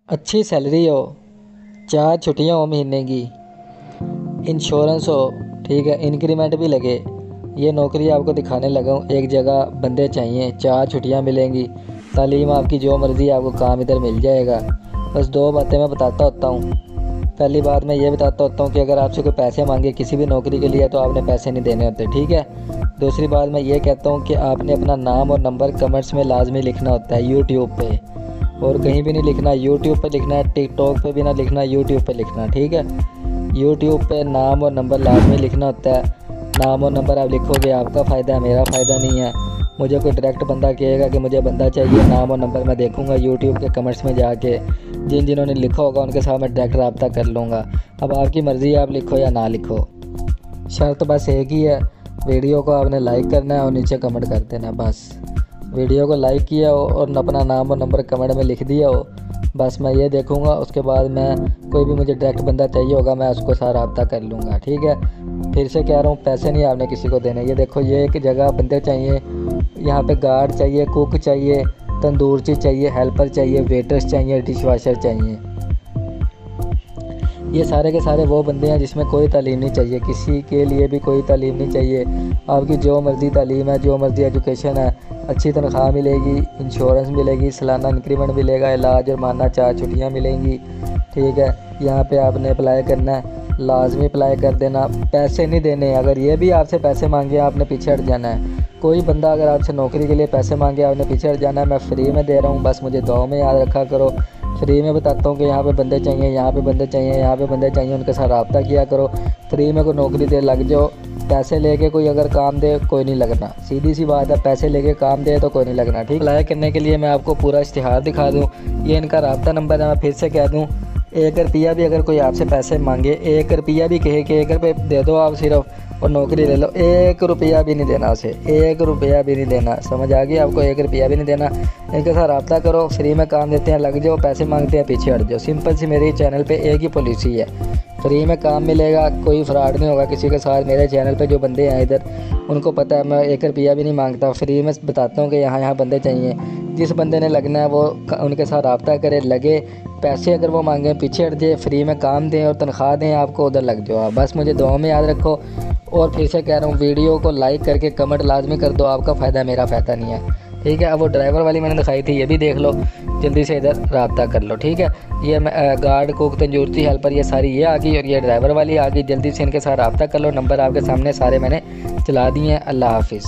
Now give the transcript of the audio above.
अच्छी सैलरी हो, 4 छुट्टियाँ हो महीने की, इंश्योरेंस हो, ठीक है, इंक्रीमेंट भी लगे। ये नौकरी आपको दिखाने लगा हूँ। एक जगह बंदे चाहिए, 4 छुट्टियाँ मिलेंगी, तालीम आपकी जो मर्ज़ी, आपको काम इधर मिल जाएगा। बस 2 बातें मैं बताता होता हूँ। पहली बात मैं ये बताता होता हूँ कि अगर आपसे कोई पैसे मांगे किसी भी नौकरी के लिए तो आपने पैसे नहीं देने होते, ठीक है। दूसरी बात मैं ये कहता हूँ कि आपने अपना नाम और नंबर कमेंट्स में लाजमी लिखना होता है यूट्यूब पे, और कहीं भी नहीं लिखना। यूट्यूब पे लिखना है, टिकटॉक पे भी ना लिखना, यूट्यूब पे लिखना, ठीक है। यूट्यूब पे नाम और नंबर लाजमी लिखना होता है। नाम और नंबर आप लिखोगे, आपका फ़ायदा है, मेरा फ़ायदा नहीं है। मुझे कोई डायरेक्ट बंदा कहेगा कि मुझे बंदा चाहिए, नाम और नंबर मैं देखूंगा यूट्यूब के कमेंट्स में जाके, जिन्होंने लिखा होगा उनके साथ मैं डायरेक्ट रब्ता कर लूँगा। अब आपकी मर्ज़ी है, आप लिखो या ना लिखो। शर्त बस एक ही है, वीडियो को आपने लाइक करना है और नीचे कमेंट कर देना। बस वीडियो को लाइक किया हो और अपना नाम और नंबर कमेंट में लिख दिया हो, बस मैं ये देखूंगा। उसके बाद मैं कोई भी मुझे डायरेक्ट बंदा चाहिए होगा, मैं उसको साथ रब्ता कर लूँगा, ठीक है। फिर से कह रहा हूँ, पैसे नहीं आपने किसी को देने। ये देखो, ये एक जगह बंदे चाहिए, यहाँ पे गार्ड चाहिए, कुक चाहिए, तंदूरची चाहिए, हेल्पर चाहिए, वेटर्स चाहिए, डिश वाशर चाहिए। ये सारे के सारे वो बंदे हैं जिसमें कोई तालीम नहीं चाहिए, किसी के लिए भी कोई तालीम नहीं चाहिए। आपकी जो मर्ज़ी तालीम है, जो मर्ज़ी एजुकेशन है, अच्छी तनख्वाह मिलेगी, इंश्योरेंस मिलेगी, सालाना इंक्रीमेंट मिलेगा, इलाज जुर्माना, 4 छुट्टियाँ मिलेंगी, ठीक है। यहाँ पे आपने अप्लाई करना है, लाजमी अप्लाई कर देना, पैसे नहीं देने। अगर ये भी आपसे पैसे मांगे आपने पीछे हट जाना है। कोई बंदा अगर आपसे नौकरी के लिए पैसे मांगे आपने पीछे हट जाना है। मैं फ्री में दे रहा हूँ, बस मुझे दुआ में याद रखा करो। फ्री में बताता हूँ कि यहाँ पे बंदे चाहिए, यहाँ पे बंदे चाहिए, यहाँ पे बंदे चाहिए, उनके साथ रब्ता किया करो। फ्री में कोई नौकरी दे लग जाओ। पैसे लेके कोई अगर काम दे, कोई नहीं लगना, सीधी सी बात है। पैसे लेके काम दे तो कोई नहीं लगना, ठीक। अप्लाई करने के लिए मैं आपको पूरा इश्तिहार दिखा दूँ, ये इनका रब्ता नंबर है। मैं फिर से कह दूँ, 1 रुपया भी अगर कोई आपसे पैसे मांगे, 1 रुपया भी कहे कि 1 रुपये दे दो आप सिर्फ और नौकरी ले लो, 1 रुपया भी नहीं देना उसे, 1 रुपया भी नहीं देना। समझ आ गई आपको? 1 रुपया भी नहीं देना। इनके साथ रब्ता करो, फ्री में काम देते हैं, लग जाओ। पैसे मांगते हैं, पीछे हट जाओ। सिंपल सी मेरे चैनल पे एक ही पॉलिसी है, फ्री में काम मिलेगा, कोई फ्रॉड नहीं होगा किसी के साथ। मेरे चैनल पे जो बंदे हैं इधर, उनको पता है मैं 1 रुपया भी नहीं मांगता। फ्री में बताता हूँ कि यहाँ बंदे चाहिए। जिस बंदे ने लगना है वो उनके साथ रब्ता करे, लगे। पैसे अगर वो मांगे पीछे हट जाए, फ्री में काम दें और तनख्वाह दें आपको, उधर लग जाओ आप। बस मुझे दुआ में याद रखो। और फिर से कह रहा हूँ, वीडियो को लाइक करके कमेंट लाजमी कर दो। आपका फ़ायदा है, मेरा फ़ायदा नहीं है, ठीक है। अब वो ड्राइवर वाली मैंने दिखाई थी, ये भी देख लो, जल्दी से इधर रब्ता कर लो, ठीक है। ये गार्ड, कुक, तंदूरची, हेल्पर, ये सारी ये आ गई और ये ड्राइवर वाली आ गई। जल्दी से इनके साथ रब्ता कर लो। नंबर आपके सामने सारे मैंने चला दिए हैं। अल्लाह हाफिज़।